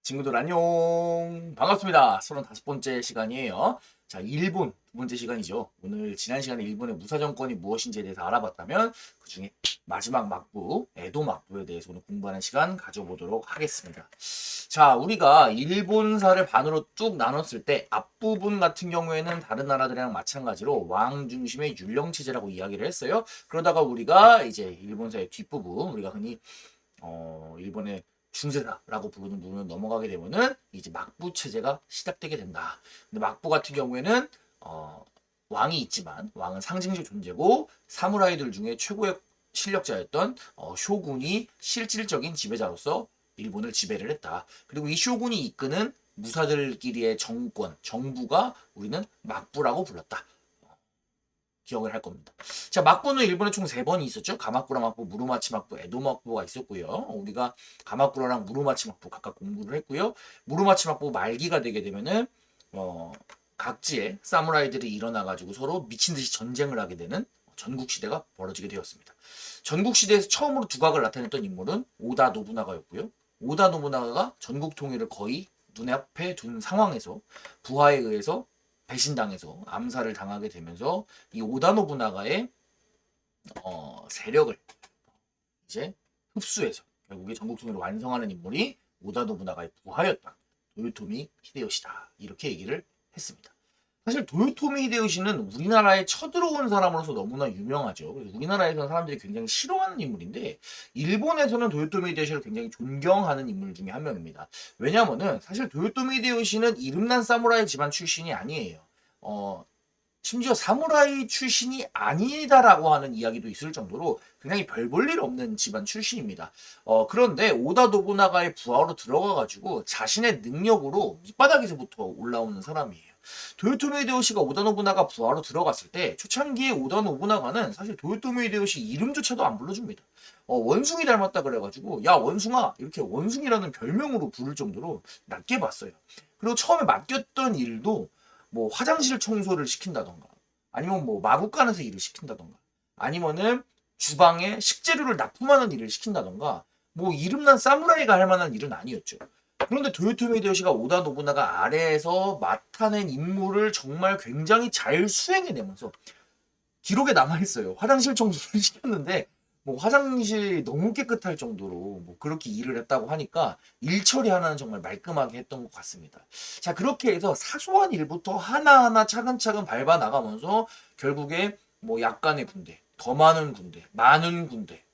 친구들 안녕 반갑습니다. 35번째 시간이에요. 자, 일본 두 번째 시간이죠. 오늘 지난 시간에 일본의 무사정권이 무엇인지에 대해서 알아봤다면 그 중에 마지막 막부, 에도 막부에 대해서 오늘 공부하는 시간 가져보도록 하겠습니다. 자, 우리가 일본사를 반으로 쭉 나눴을 때 앞부분 같은 경우에는 다른 나라들이랑 마찬가지로 왕 중심의 율령체제라고 이야기를 했어요. 그러다가 우리가 이제 일본사의 뒷부분, 우리가 흔히 일본의 중세사라고 부르는 부분을 넘어가게 되면은 이제 막부 체제가 시작되게 된다. 근데 막부 같은 경우에는 왕이 있지만 왕은 상징적 존재고 사무라이들 중에 최고의 실력자였던 쇼군이 실질적인 지배자로서 일본을 지배를 했다. 그리고 이 쇼군이 이끄는 무사들끼리의 정권, 정부가 우리는 막부라고 불렀다. 기억을 할 겁니다. 자, 막부는 일본에 총 3번이 있었죠. 가마쿠라 막부, 무로마치 막부, 에도 막부가 있었고요. 우리가 가마쿠라랑 무로마치 막부 각각 공부를 했고요. 무로마치 막부 말기가 되게 되면은 각지의 사무라이들이 일어나가지고 서로 미친 듯이 전쟁을 하게 되는 전국 시대가 벌어지게 되었습니다. 전국 시대에서 처음으로 두각을 나타냈던 인물은 오다 노부나가였고요. 오다 노부나가가 전국 통일을 거의 눈앞에 둔 상황에서 부하에 의해서 배신당해서 암살을 당하게 되면서 이 오다 노부나가의 세력을 이제 흡수해서 결국에 전국 통일을 완성하는 인물이 오다 노부나가의 부하였다. 도요토미 히데요시다. 이렇게 얘기를 했습니다. 사실 도요토미 히데요시는 우리나라에 쳐들어온 사람으로서 너무나 유명하죠. 그래서 우리나라에서는 사람들이 굉장히 싫어하는 인물인데 일본에서는 도요토미 히데요시를 굉장히 존경하는 인물 중에 한 명입니다. 왜냐하면은 사실 도요토미 히데요시는 이름난 사무라이 집안 출신이 아니에요. 심지어 사무라이 출신이 아니다라고 하는 이야기도 있을 정도로 굉장히 별 볼 일 없는 집안 출신입니다. 그런데 오다 노부나가의 부하로 들어가가지고 자신의 능력으로 밑바닥에서부터 올라오는 사람이에요. 도요토미 히데요시가 오다 노부나가 부하로 들어갔을 때 초창기에 오다 노부나가는 사실 도요토미 히데요시 이름조차도 안 불러줍니다. 원숭이 닮았다 그래가지고 야 원숭아 이렇게 원숭이라는 별명으로 부를 정도로 낮게 봤어요. 그리고 처음에 맡겼던 일도 뭐 화장실 청소를 시킨다던가 아니면 뭐 마구간에서 일을 시킨다던가 아니면은 주방에 식재료를 납품하는 일을 시킨다던가 뭐 이름난 사무라이가 할 만한 일은 아니었죠. 그런데 도요토미 히데요시가 오다 노부나가 아래에서 맡아낸 임무를 정말 굉장히 잘 수행해내면서 기록에 남아있어요. 화장실 청소를 시켰는데 뭐 화장실이 너무 깨끗할 정도로 뭐 그렇게 일을 했다고 하니까 일 처리하나는 정말 말끔하게 했던 것 같습니다. 자, 그렇게 해서 사소한 일부터 하나하나 차근차근 밟아 나가면서 결국에 뭐 약간의 군대, 더 많은 군대,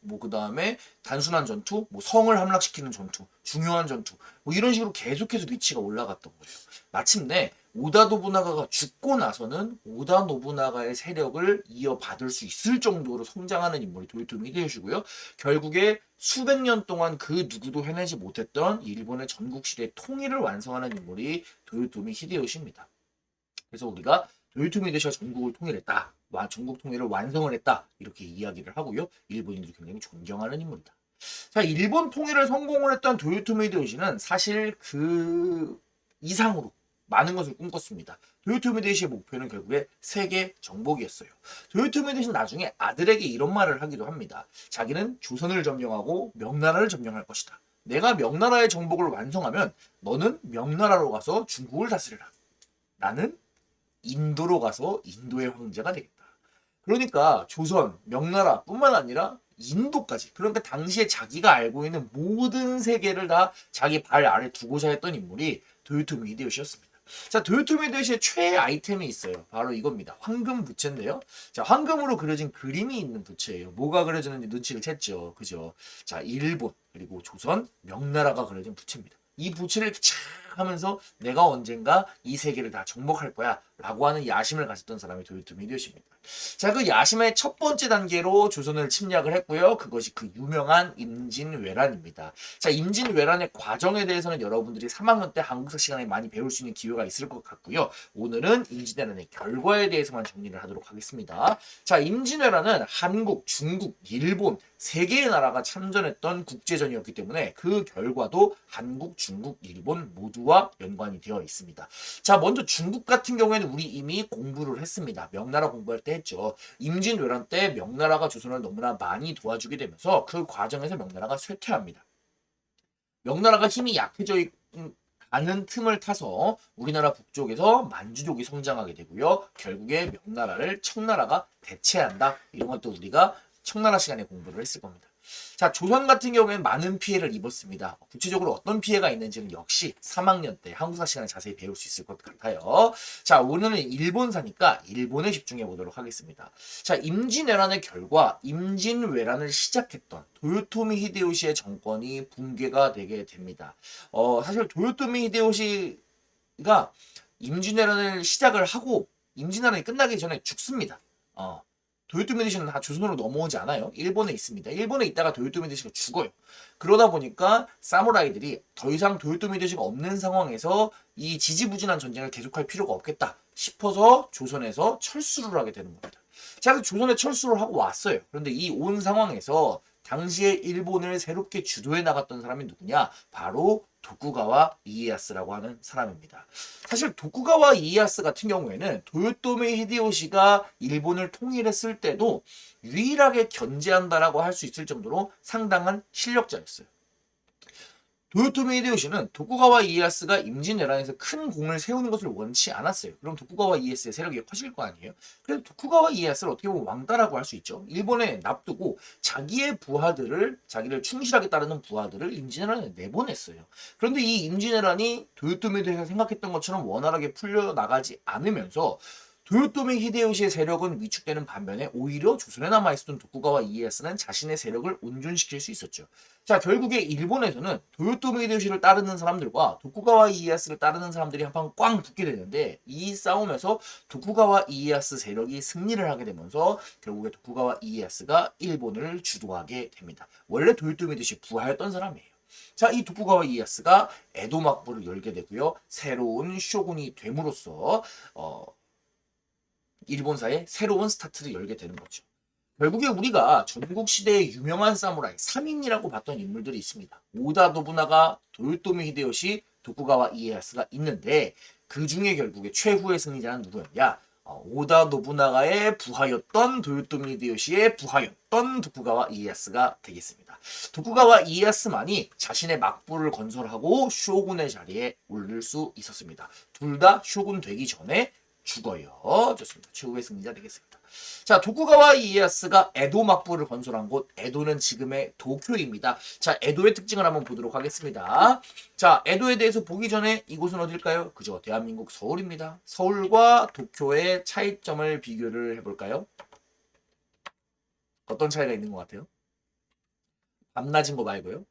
뭐 그 다음에 단순한 전투, 뭐 성을 함락시키는 전투, 중요한 전투, 뭐 이런 식으로 계속해서 위치가 올라갔던 거예요. 마침내 오다 노부나가가 죽고 나서는 오다 노부나가의 세력을 이어받을 수 있을 정도로 성장하는 인물이 도요토미 히데요시고요. 결국에 수백 년 동안 그 누구도 해내지 못했던 일본의 전국시대 통일을 완성하는 인물이 도요토미 히데요시입니다. 그래서 우리가 도요토미 히데요시가 전국을 통일했다. 전국 통일을 완성을 했다. 이렇게 이야기를 하고요. 일본인들이 굉장히 존경하는 인물이다. 자, 일본 통일을 성공을 했던 도요토미 히데요시는 사실 그 이상으로 많은 것을 꿈꿨습니다. 도요토미 히데요시의 목표는 결국에 세계 정복이었어요. 도요토미 히데요시는 나중에 아들에게 이런 말을 하기도 합니다. 자기는 조선을 점령하고 명나라를 점령할 것이다. 내가 명나라의 정복을 완성하면 너는 명나라로 가서 중국을 다스려라. 나는 인도로 가서 인도의 황제가 되겠다. 그러니까 조선, 명나라뿐만 아니라 인도까지. 그러니까 당시에 자기가 알고 있는 모든 세계를 다 자기 발 아래 두고자 했던 인물이 도요토미 히데요시였습니다. 자, 도요토미 히데요시의 최애 아이템이 있어요. 바로 이겁니다. 황금 부채인데요. 자, 황금으로 그려진 그림이 있는 부채예요. 뭐가 그려졌는지 눈치를 챘죠. 그죠? 자, 일본, 그리고 조선, 명나라가 그려진 부채입니다. 이 부채를 착 하면서 내가 언젠가 이 세계를 다 정복할 거야 라고 하는 야심을 가졌던 사람이 도요토미 히데요시입니다. 자, 그 야심의 첫 번째 단계로 조선을 침략을 했고요. 그것이 그 유명한 임진왜란입니다. 자, 임진왜란의 과정에 대해서는 여러분들이 3학년 때 한국사 시간에 많이 배울 수 있는 기회가 있을 것 같고요. 오늘은 임진왜란의 결과에 대해서만 정리를 하도록 하겠습니다. 자, 임진왜란은 한국, 중국, 일본 세 개의 나라가 참전했던 국제전이었기 때문에 그 결과도 한국, 중국, 일본 모두와 연관이 되어 있습니다. 자, 먼저 중국 같은 경우에는 우리 이미 공부를 했습니다. 명나라 공부할 때 했죠. 임진왜란 때 명나라가 조선을 너무나 많이 도와주게 되면서 그 과정에서 명나라가 쇠퇴합니다. 명나라가 힘이 약해져 가는 틈을 타서 우리나라 북쪽에서 만주족이 성장하게 되고요. 결국에 명나라를 청나라가 대체한다. 이런 것도 우리가 청나라 시간에 공부를 했을 겁니다. 자, 조선 같은 경우에는 많은 피해를 입었습니다. 구체적으로 어떤 피해가 있는지는 역시 3학년 때 한국사 시간에 자세히 배울 수 있을 것 같아요. 자, 오늘은 일본사니까 일본에 집중해 보도록 하겠습니다. 자, 임진왜란의 결과 임진왜란을 시작했던 도요토미 히데요시의 정권이 붕괴가 되게 됩니다. 사실 도요토미 히데요시가 임진왜란을 시작을 하고 임진왜란이 끝나기 전에 죽습니다. 도요토미 히데요시는 다 조선으로 넘어오지 않아요. 일본에 있습니다. 일본에 있다가 도요토미 히데요시가 죽어요. 그러다 보니까 사무라이들이 더 이상 도요토미 히데요시가 없는 상황에서 이 지지부진한 전쟁을 계속할 필요가 없겠다 싶어서 조선에서 철수를 하게 되는 겁니다. 자, 그래서 조선에 철수를 하고 왔어요. 그런데 이 온 상황에서 당시에 일본을 새롭게 주도해 나갔던 사람이 누구냐? 바로 도쿠가와 이에야스라고 하는 사람입니다. 사실 도쿠가와 이에야스 같은 경우에는 도요토미 히데요시가 일본을 통일했을 때도 유일하게 견제한다라고 할 수 있을 정도로 상당한 실력자였어요. 도요토미 히데요시는 도쿠가와 이에야스가 임진왜란에서 큰 공을 세우는 것을 원치 않았어요. 그럼 도쿠가와 이에야스의 세력이 커질 거 아니에요? 그래서 도쿠가와 이에야스를 어떻게 보면 왕따라고 할 수 있죠. 일본에 납두고 자기의 부하들을, 자기를 충실하게 따르는 부하들을 임진왜란에 내보냈어요. 그런데 이 임진왜란이 도요토미 히데요시가 생각했던 것처럼 원활하게 풀려나가지 않으면서 도요토미 히데요시의 세력은 위축되는 반면에 오히려 조선에 남아있었던 도쿠가와 이에야스는 자신의 세력을 온전시킬 수 있었죠. 자, 결국에 일본에서는 도요토미 히데요시를 따르는 사람들과 도쿠가와 이에야스를 따르는 사람들이 한판 꽝 붙게 되는데 이 싸움에서 도쿠가와 이에야스 세력이 승리를 하게 되면서 결국에 도쿠가와 이에야스가 일본을 주도하게 됩니다. 원래 도요토미 히데요시 부하였던 사람이에요. 자, 이 도쿠가와 이에야스가 에도 막부를 열게 되고요. 새로운 쇼군이 됨으로써 일본사의 새로운 스타트를 열게 되는 거죠. 결국에 우리가 전국시대의 유명한 사무라이 3인이라고 봤던 인물들이 있습니다. 오다 노부나가, 도요토미 히데요시, 도쿠가와 이에야스가 있는데 그 중에 결국에 최후의 승리자는 누구였냐? 오다 노부나가의 부하였던 도요토미 히데요시의 부하였던 도쿠가와 이에야스가 되겠습니다. 도쿠가와 이에야스만이 자신의 막부를 건설하고 쇼군의 자리에 오를 수 있었습니다. 둘 다 쇼군 되기 전에 죽어요. 좋습니다. 최후의 승리자 되겠습니다. 자, 도쿠가와 이에야스가 에도 막부를 건설한 곳, 에도는 지금의 도쿄입니다. 자, 에도의 특징을 한번 보도록 하겠습니다. 자, 에도에 대해서 보기 전에 이곳은 어딜까요? 그죠, 대한민국 서울입니다. 서울과 도쿄의 차이점을 비교를 해볼까요? 어떤 차이가 있는 것 같아요? 밤낮인 거 말고요.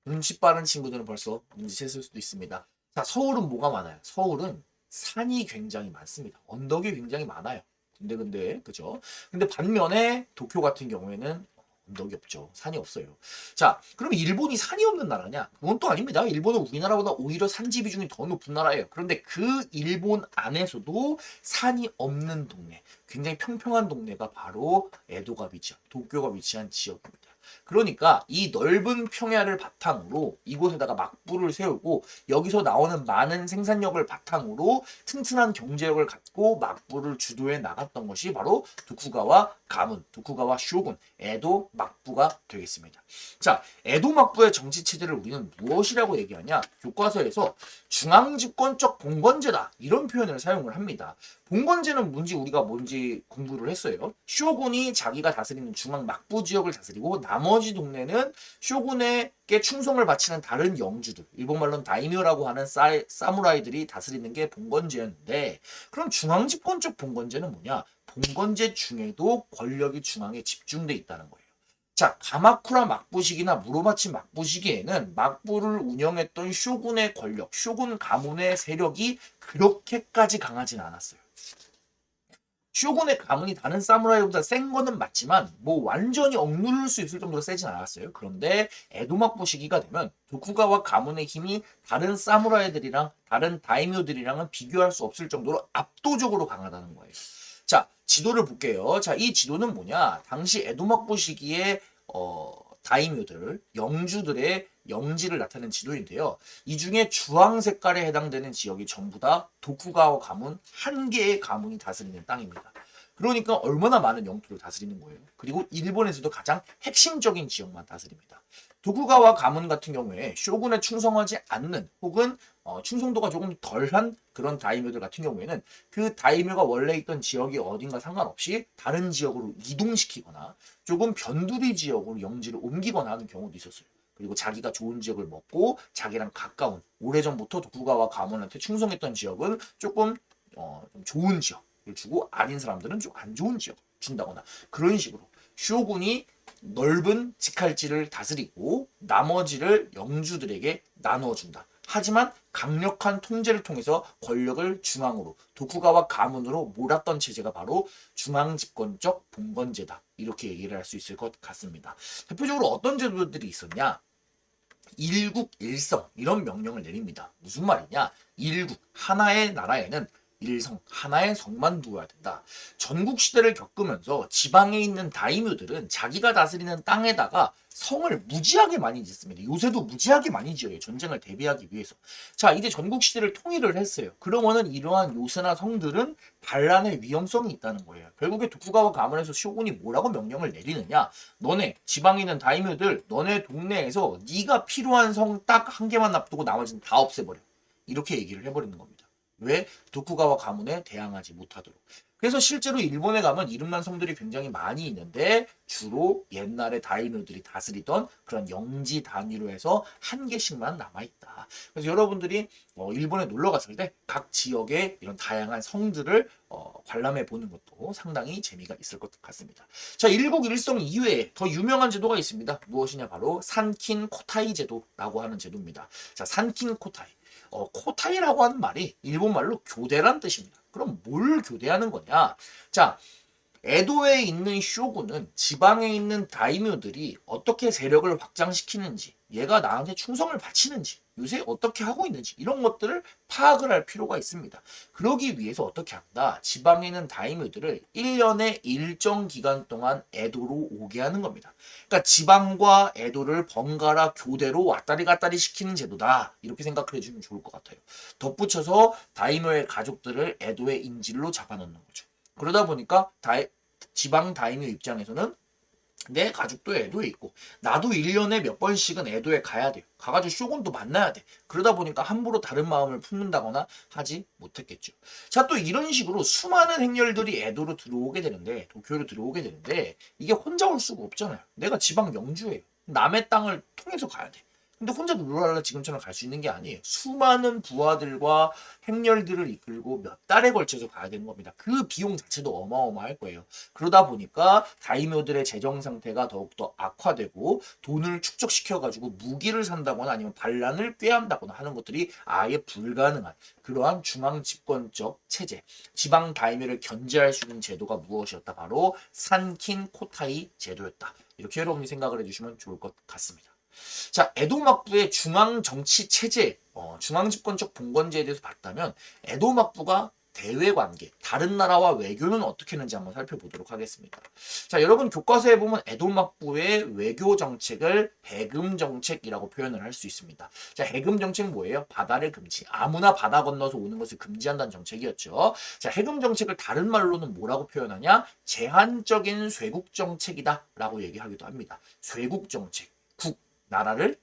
눈치 빠른 친구들은 벌써 눈치챘을 수도 있습니다. 자, 서울은 뭐가 많아요? 서울은 산이 굉장히 많습니다. 언덕이 굉장히 많아요. 근데 그죠? 근데 반면에 도쿄 같은 경우에는 언덕이 없죠. 산이 없어요. 자, 그럼 일본이 산이 없는 나라냐? 그건 또 아닙니다. 일본은 우리나라보다 오히려 산지 비중이 더 높은 나라예요. 그런데 그 일본 안에서도 산이 없는 동네, 굉장히 평평한 동네가 바로 에도가 위치한, 도쿄가 위치한 지역입니다. 그러니까 이 넓은 평야를 바탕으로 이곳에다가 막부를 세우고 여기서 나오는 많은 생산력을 바탕으로 튼튼한 경제력을 갖고 막부를 주도해 나갔던 것이 바로 도쿠가와 가문, 도쿠가와 쇼군, 에도 막부가 되겠습니다. 자, 에도 막부의 정치 체제를 우리는 무엇이라고 얘기하냐? 교과서에서 중앙집권적 봉건제다 이런 표현을 사용을 합니다. 봉건제는 뭔지 공부를 했어요. 쇼군이 자기가 다스리는 중앙 막부 지역을 다스리고 나머지 동네는 쇼군에게 충성을 바치는 다른 영주들, 일본말로는 다이묘라고 하는 사무라이들이 다스리는 게 봉건제였는데, 그럼 중앙집권적 봉건제는 뭐냐? 봉건제 중에도 권력이 중앙에 집중돼 있다는 거예요. 자, 가마쿠라 막부시기나 무로마치 막부시기에는 막부를 운영했던 쇼군의 권력, 쇼군 가문의 세력이 그렇게까지 강하진 않았어요. 쇼군의 가문이 다른 사무라이보다 센 거는 맞지만 뭐 완전히 억누를 수 있을 정도로 세진 않았어요. 그런데 에도 막부 시기가 되면 도쿠가와 가문의 힘이 다른 사무라이들이랑 다른 다이묘들이랑은 비교할 수 없을 정도로 압도적으로 강하다는 거예요. 자, 지도를 볼게요. 자, 이 지도는 뭐냐? 당시 에도 막부 시기에 다이묘들, 영주들의 영지를 나타낸 지도인데요. 이 중에 주황 색깔에 해당되는 지역이 전부 다 도쿠가와 가문 한 개의 가문이 다스리는 땅입니다. 그러니까 얼마나 많은 영토를 다스리는 거예요. 그리고 일본에서도 가장 핵심적인 지역만 다스립니다. 도쿠가와 가문 같은 경우에 쇼군에 충성하지 않는 혹은 충성도가 조금 덜한 그런 다이묘들 같은 경우에는 그 다이묘가 원래 있던 지역이 어딘가 상관없이 다른 지역으로 이동시키거나 조금 변두리 지역으로 영지를 옮기거나 하는 경우도 있었어요. 그리고 자기가 좋은 지역을 먹고 자기랑 가까운 오래전부터 도쿠가와 가문한테 충성했던 지역은 조금 좀 좋은 지역을 주고 아닌 사람들은 좀 안 좋은 지역을 준다거나 그런 식으로 쇼군이 넓은 직할지를 다스리고 나머지를 영주들에게 나누어준다. 하지만 강력한 통제를 통해서 권력을 중앙으로 도쿠가와 가문으로 몰았던 체제가 바로 중앙집권적 봉건제다. 이렇게 얘기를 할 수 있을 것 같습니다. 대표적으로 어떤 제도들이 있었냐? 일국일성 이런 명령을 내립니다. 무슨 말이냐? 일국 하나의 나라에는 일성 하나의 성만 두어야 된다. 전국 시대를 겪으면서 지방에 있는 다이묘들은 자기가 다스리는 땅에다가 성을 무지하게 많이 짓습니다. 요새도 무지하게 많이 지어요. 전쟁을 대비하기 위해서. 자, 이제 전국 시대를 통일을 했어요. 그러면은 이러한 요새나 성들은 반란의 위험성이 있다는 거예요. 결국에 도쿠가와 가문에서 쇼군이 뭐라고 명령을 내리느냐? 너네 지방에 있는 다이묘들 너네 동네에서 네가 필요한 성 딱 한 개만 놔두고 나머지는 다 없애버려. 이렇게 얘기를 해버리는 겁니다. 왜? 도쿠가와 가문에 대항하지 못하도록. 그래서 실제로 일본에 가면 이름난 성들이 굉장히 많이 있는데 주로 옛날에 다이묘들이 다스리던 그런 영지 단위로 해서 한 개씩만 남아있다. 그래서 여러분들이 일본에 놀러 갔을 때 각 지역의 이런 다양한 성들을 관람해 보는 것도 상당히 재미가 있을 것 같습니다. 자, 일국일성 이외에 더 유명한 제도가 있습니다. 무엇이냐? 바로 산킨 코타이 제도라고 하는 제도입니다. 자, 산킨 코타이. 코타이라고 하는 말이 일본말로 교대란 뜻입니다. 그럼 뭘 교대하는 거냐? 자, 에도에 있는 쇼군은 지방에 있는 다이묘들이 어떻게 세력을 확장시키는지, 얘가 나한테 충성을 바치는지, 요새 어떻게 하고 있는지 이런 것들을 파악을 할 필요가 있습니다. 그러기 위해서 어떻게 한다? 지방에 있는 다이묘들을 1년에 일정 기간 동안 에도로 오게 하는 겁니다. 그러니까 지방과 에도를 번갈아 교대로 왔다리 갔다리 시키는 제도다. 이렇게 생각을 해주면 좋을 것 같아요. 덧붙여서 다이묘의 가족들을 에도의 인질로 잡아놓는 거죠. 그러다 보니까 지방 다이묘 입장에서는 내 가족도 에도에 있고 나도 1년에 몇 번씩은 에도에 가야 돼요. 가가지고 쇼군도 만나야 돼. 그러다 보니까 함부로 다른 마음을 품는다거나 하지 못했겠죠. 자, 또 이런 식으로 수많은 행렬들이 에도로 들어오게 되는데 도쿄로 들어오게 되는데 이게 혼자 올 수가 없잖아요. 내가 지방 영주예요. 남의 땅을 통해서 가야 돼. 근데 혼자 룰랄라 지금처럼 갈 수 있는 게 아니에요. 수많은 부하들과 행렬들을 이끌고 몇 달에 걸쳐서 가야 되는 겁니다. 그 비용 자체도 어마어마할 거예요. 그러다 보니까 다이묘들의 재정 상태가 더욱더 악화되고 돈을 축적시켜가지고 무기를 산다거나 아니면 반란을 꾀한다거나 하는 것들이 아예 불가능한 그러한 중앙 집권적 체제, 지방 다이묘를 견제할 수 있는 제도가 무엇이었다? 바로 산킨 코타이 제도였다. 이렇게 여러분이 생각을 해주시면 좋을 것 같습니다. 자, 에도 막부의 중앙 정치 체제, 중앙 집권적 봉건제에 대해서 봤다면 에도 막부가 대외 관계, 다른 나라와 외교는 어떻게 했는지 한번 살펴보도록 하겠습니다. 자, 여러분 교과서에 보면 에도 막부의 외교 정책을 해금 정책이라고 표현을 할 수 있습니다. 자, 해금 정책 뭐예요? 바다를 금지. 아무나 바다 건너서 오는 것을 금지한다는 정책이었죠. 자, 해금 정책을 다른 말로는 뭐라고 표현하냐? 제한적인 쇄국 정책이다라고 얘기하기도 합니다. 쇄국 정책. 나라를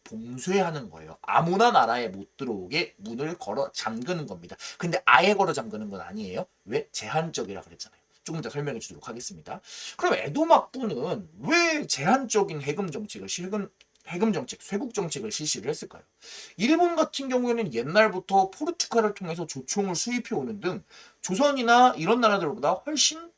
봉쇄하는 거예요. 아무나 나라에 못 들어오게 문을 걸어 잠그는 겁니다. 근데 아예 걸어 잠그는 건 아니에요. 왜? 제한적이라 그랬잖아요. 조금 더 설명해 주도록 하겠습니다. 그럼 에도 막부는 왜 제한적인 해금 정책, 쇄국 정책을 실시를 했을까요? 일본 같은 경우에는 옛날부터 포르투갈을 통해서 조총을 수입해 오는 등 조선이나 이런 나라들보다 훨씬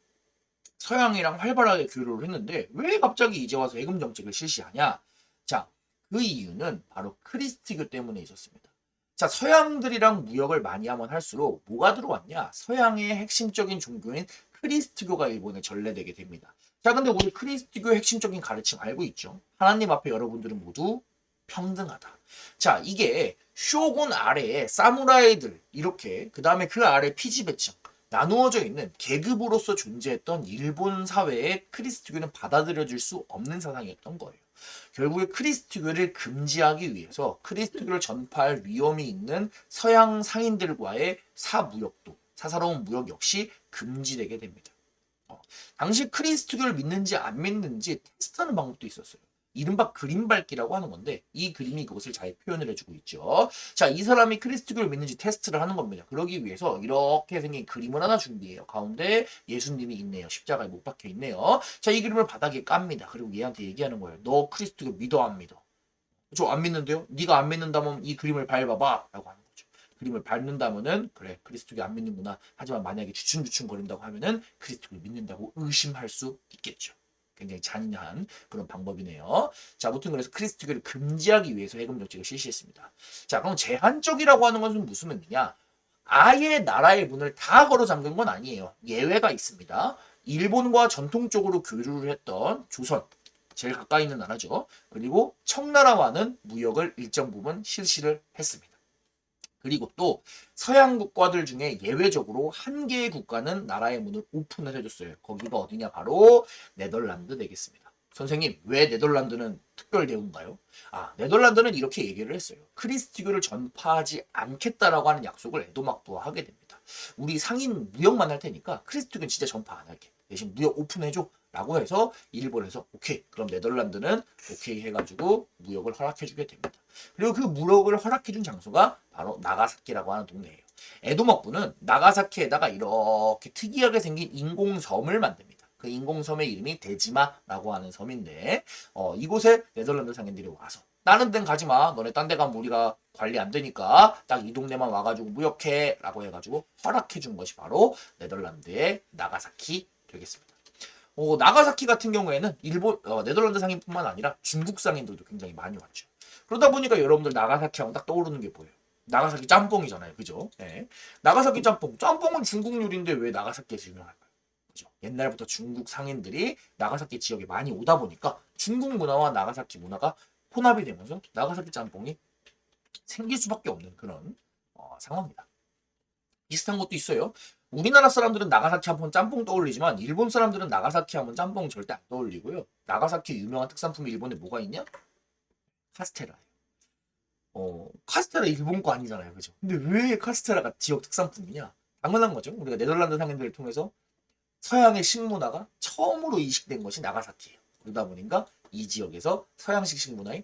서양이랑 활발하게 교류를 했는데 왜 갑자기 이제 와서 해금 정책을 실시하냐? 자, 그 이유는 바로 크리스티교 때문에 있었습니다. 자, 서양들이랑 무역을 많이 하면 할수록 뭐가 들어왔냐? 서양의 핵심적인 종교인 크리스트교가 일본에 전래되게 됩니다. 자, 근데 우리 크리스트교의 핵심적인 가르침 알고 있죠? 하나님 앞에 여러분들은 모두 평등하다. 자, 이게 쇼군 아래에 사무라이들 이렇게 그 다음에 그 아래 피지배층 나누어져 있는 계급으로서 존재했던 일본 사회에 크리스트교는 받아들여질 수 없는 사상이었던 거예요. 결국에 크리스트교를 금지하기 위해서 크리스트교를 전파할 위험이 있는 서양 상인들과의 사사로운 무역 역시 금지되게 됩니다. 당시 크리스트교를 믿는지 안 믿는지 테스트하는 방법도 있었어요. 이른바 그림 밟기라고 하는 건데 이 그림이 그것을 잘 표현을 해주고 있죠. 자, 이 사람이 그리스도교를 믿는지 테스트를 하는 겁니다. 그러기 위해서 이렇게 생긴 그림을 하나 준비해요. 가운데 예수님이 있네요. 십자가에 못 박혀 있네요. 자, 이 그림을 바닥에 깝니다. 그리고 얘한테 얘기하는 거예요. 너 그리스도교 믿어 안 믿어? 저 안 믿는데요? 네가 안 믿는다면 이 그림을 밟아봐 라고 하는 거죠. 그림을 밟는다면은 그래 그리스도교 안 믿는구나. 하지만 만약에 주춤주춤 거린다고 하면은 그리스도를 믿는다고 의심할 수 있겠죠. 굉장히 잔인한 그런 방법이네요. 자, 아무튼 그래서 그리스도교를 금지하기 위해서 해금 정책을 실시했습니다. 자, 그럼 제한적이라고 하는 것은 무슨 의미냐? 아예 나라의 문을 다 걸어 잠근 건 아니에요. 예외가 있습니다. 일본과 전통적으로 교류를 했던 조선, 제일 가까이 있는 나라죠. 그리고 청나라와는 무역을 일정 부분 실시를 했습니다. 그리고 또 서양 국가들 중에 예외적으로 한 개의 국가는 나라의 문을 오픈을 해줬어요. 거기가 어디냐? 바로 네덜란드 되겠습니다. 선생님, 왜 네덜란드는 특별 대우인가요? 아, 네덜란드는 이렇게 얘기를 했어요. 크리스티교를 전파하지 않겠다라고 하는 약속을 에도막부와 하게 됩니다. 우리 상인 무역만 할 테니까 크리스티교는 진짜 전파 안 할게. 대신 무역 오픈해줘. 라고 해서 일본에서 오케이 그럼 네덜란드는 오케이 해가지고 무역을 허락해주게 됩니다. 그리고 그 무역을 허락해준 장소가 바로 나가사키라고 하는 동네예요. 에도막부는 나가사키에다가 이렇게 특이하게 생긴 인공섬을 만듭니다. 그 인공섬의 이름이 데지마라고 하는 섬인데 이곳에 네덜란드 상인들이 와서 다른 데는 가지마 너네 딴 데 가면 우리가 관리 안 되니까 딱 이 동네만 와가지고 무역해 라고 해가지고 허락해준 것이 바로 네덜란드의 나가사키 되겠습니다. 나가사키 같은 경우에는 일본, 네덜란드 상인뿐만 아니라 중국 상인들도 굉장히 많이 왔죠. 그러다 보니까 여러분들 나가사키 하면 딱 떠오르는 게 뭐예요? 나가사키 짬뽕이잖아요. 그죠? 네. 나가사키 짬뽕. 짬뽕은 중국 요리인데 왜 나가사키에서 유명할까요? 그죠? 옛날부터 중국 상인들이 나가사키 지역에 많이 오다 보니까 중국 문화와 나가사키 문화가 혼합이 되면서 나가사키 짬뽕이 생길 수밖에 없는 그런 상황입니다. 비슷한 것도 있어요. 우리나라 사람들은 나가사키 하면 짬뽕 떠올리지만 일본 사람들은 나가사키 하면 짬뽕 절대 안 떠올리고요. 나가사키 유명한 특산품이 일본에 뭐가 있냐? 카스테라예요. 카스테라 일본 거 아니잖아요. 그죠? 근데 왜 카스테라가 지역 특산품이냐? 당연한 거죠. 우리가 네덜란드 상인들을 통해서 서양의 식문화가 처음으로 이식된 것이 나가사키예요. 그러다 보니까 이 지역에서 서양식 식문화인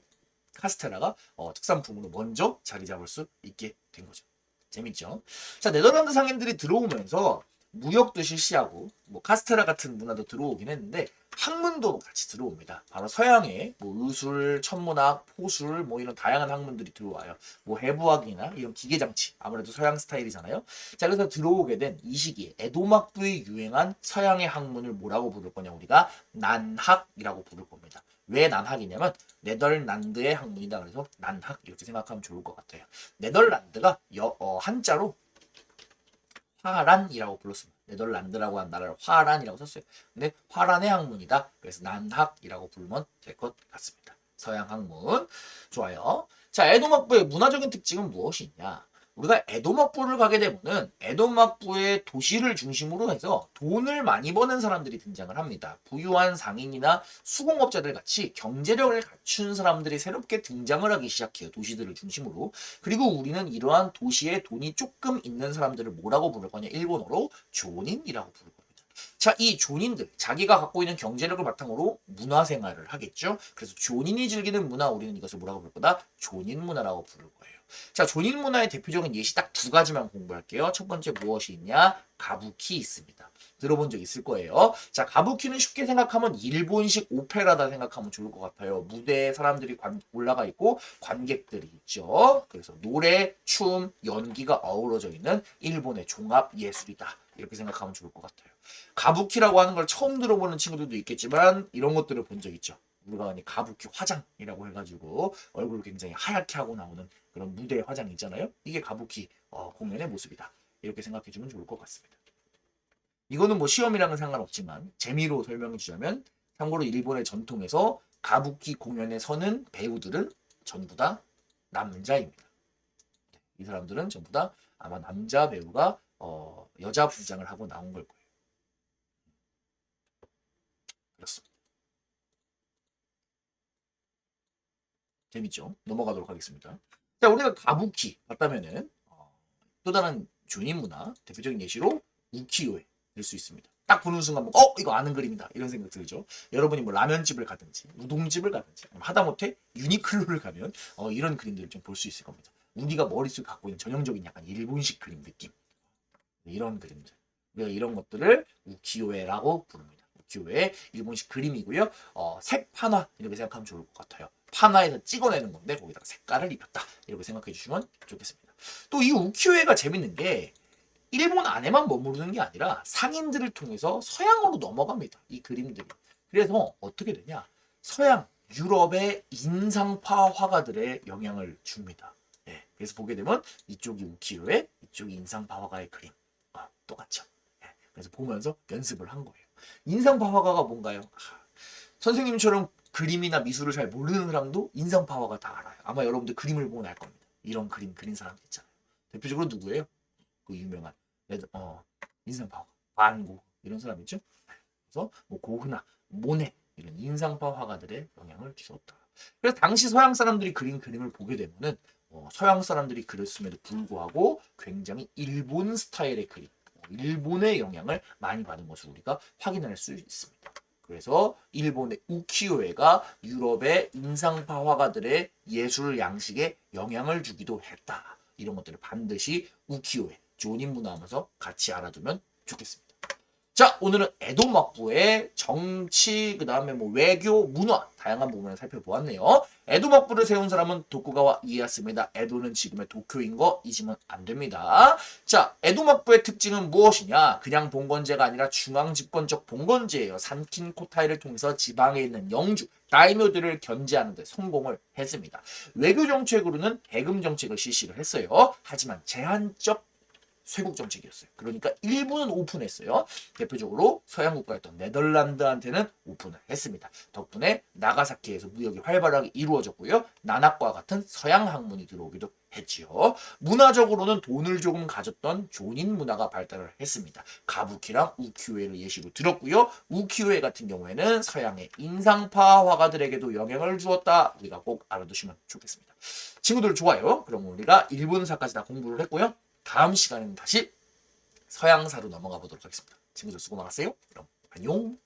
카스테라가 특산품으로 먼저 자리 잡을 수 있게 된 거죠. 재밌죠? 자, 네덜란드 상인들이 들어오면서 무역도 실시하고 뭐 카스테라 같은 문화도 들어오긴 했는데 학문도 같이 들어옵니다. 바로 서양의 뭐 의술, 천문학, 포술 뭐 이런 다양한 학문들이 들어와요. 뭐 해부학이나 이런 기계 장치 아무래도 서양 스타일이잖아요. 자, 그래서 들어오게 된 이 시기에 에도막부에 유행한 서양의 학문을 뭐라고 부를 거냐 우리가 난학이라고 부를 겁니다. 왜 난학이냐면 네덜란드의 학문이다 그래서 난학 이렇게 생각하면 좋을 것 같아요. 네덜란드가 한자로 화란이라고 불렀습니다. 네덜란드라고 한 나라를 화란이라고 썼어요. 근데 화란의 학문이다. 그래서 난학이라고 부르면 될 것 같습니다. 서양 학문. 좋아요. 자, 에도막부의 문화적인 특징은 무엇이 있냐? 우리가 에도막부를 가게 되면은 에도막부의 도시를 중심으로 해서 돈을 많이 버는 사람들이 등장을 합니다. 부유한 상인이나 수공업자들 같이 경제력을 갖춘 사람들이 새롭게 등장을 하기 시작해요. 도시들을 중심으로. 그리고 우리는 이러한 도시에 돈이 조금 있는 사람들을 뭐라고 부를 거냐? 일본어로 조닌이라고 부를 겁니다. 자, 이 조닌들, 자기가 갖고 있는 경제력을 바탕으로 문화생활을 하겠죠. 그래서 조닌이 즐기는 문화, 우리는 이것을 뭐라고 부를 거다? 조닌 문화라고 부를 거예요. 자, 조닌 문화의 대표적인 예시 딱 두 가지만 공부할게요. 첫 번째 무엇이 있냐? 가부키 있습니다. 들어본 적 있을 거예요. 자, 가부키는 쉽게 생각하면 일본식 오페라다 생각하면 좋을 것 같아요. 무대에 사람들이 올라가 있고 관객들이 있죠. 그래서 노래, 춤, 연기가 어우러져 있는 일본의 종합 예술이다. 이렇게 생각하면 좋을 것 같아요. 가부키라고 하는 걸 처음 들어보는 친구들도 있겠지만 이런 것들을 본 적 있죠. 우리가 가부키 화장이라고 해가지고 얼굴을 굉장히 하얗게 하고 나오는 그런 무대 화장 있잖아요. 이게 가부키 공연의 모습이다. 이렇게 생각해주면 좋을 것 같습니다. 이거는 뭐 시험이랑은 상관없지만 재미로 설명해 주자면 참고로 일본의 전통에서 가부키 공연에 서는 배우들은 전부 다 남자입니다. 이 사람들은 전부 다 아마 남자 배우가 여자 분장을 하고 나온 걸 거예요. 그렇습니다. 재밌죠? 넘어가도록 하겠습니다. 자, 우리가 가부키 봤다면은 또 다른 조닌 문화 대표적인 예시로 우키요에 될 수 있습니다. 딱 보는 순간 뭐, 이거 아는 그림이다 이런 생각 들죠. 여러분이 뭐 라면집을 가든지 우동집을 가든지 하다못해 유니클로를 가면 이런 그림들을 좀 볼 수 있을 겁니다. 우리가 머릿속에 갖고 있는 전형적인 약간 일본식 그림 느낌, 이런 그림들, 우리가 이런 것들을 우키요에라고 부릅니다. 우키요에 일본식 그림이고요. 색 판화 이렇게 생각하면 좋을 것 같아요. 판화에서 찍어내는 건데 거기다가 색깔을 입혔다 이렇게 생각해 주시면 좋겠습니다. 또 이 우키요에가 재밌는 게 일본 안에만 머무르는 게 아니라 상인들을 통해서 서양으로 넘어갑니다. 이 그림들이. 그래서 어떻게 되냐? 서양, 유럽의 인상파 화가들의 영향을 줍니다. 예, 그래서 보게 되면 이쪽이 우키요에, 이쪽이 인상파 화가의 그림. 똑같죠. 예, 그래서 보면서 연습을 한 거예요. 인상파 화가가 뭔가요? 선생님처럼 그림이나 미술을 잘 모르는 사람도 인상파 화가 다 알아요. 아마 여러분들 그림을 보면 알 겁니다. 이런 그림 그린 사람들 있잖아요. 대표적으로 누구예요? 그 유명한 인상파 화가, 반고 이런 사람 있죠. 그래서 뭐 고흐나 모네 이런 인상파 화가들의 영향을 주었다. 그래서 당시 서양 사람들이 그린 그림을 보게 되면은 서양 사람들이 그렸음에도 불구하고 굉장히 일본 스타일의 그림, 일본의 영향을 많이 받은 것을 우리가 확인할 수 있습니다. 그래서 일본의 우키요에가 유럽의 인상파 화가들의 예술 양식에 영향을 주기도 했다. 이런 것들을 반드시 우키요에 조닌 문화하면서 같이 알아두면 좋겠습니다. 자, 오늘은 에도 막부의 정치, 그 다음에 뭐 외교, 문화 다양한 부분을 살펴보았네요. 에도 막부를 세운 사람은 도쿠가와 이에야스입니다. 에도는 지금의 도쿄인 거 잊으면 안 됩니다. 자, 에도 막부의 특징은 무엇이냐? 그냥 봉건제가 아니라 중앙 집권적 봉건제예요. 산킨 코타이를 통해서 지방에 있는 영주, 다이묘들을 견제하는 데 성공을 했습니다. 외교 정책으로는 대금 정책을 실시를 했어요. 하지만 제한적 쇄국 정책이었어요. 그러니까 일부는 오픈했어요. 대표적으로 서양 국가였던 네덜란드한테는 오픈을 했습니다. 덕분에 나가사키에서 무역이 활발하게 이루어졌고요. 난학과 같은 서양 학문이 들어오기도 했지요. 문화적으로는 돈을 조금 가졌던 조닌 문화가 발달을 했습니다. 가부키랑 우키요에를 예시로 들었고요. 우키요에 같은 경우에는 서양의 인상파 화가들에게도 영향을 주었다. 우리가 꼭 알아두시면 좋겠습니다. 친구들 좋아요. 그럼 우리가 일본사까지 다 공부를 했고요. 다음 시간에는 다시 서양사로 넘어가 보도록 하겠습니다. 친구들 수고 많았어요. 그럼 안녕.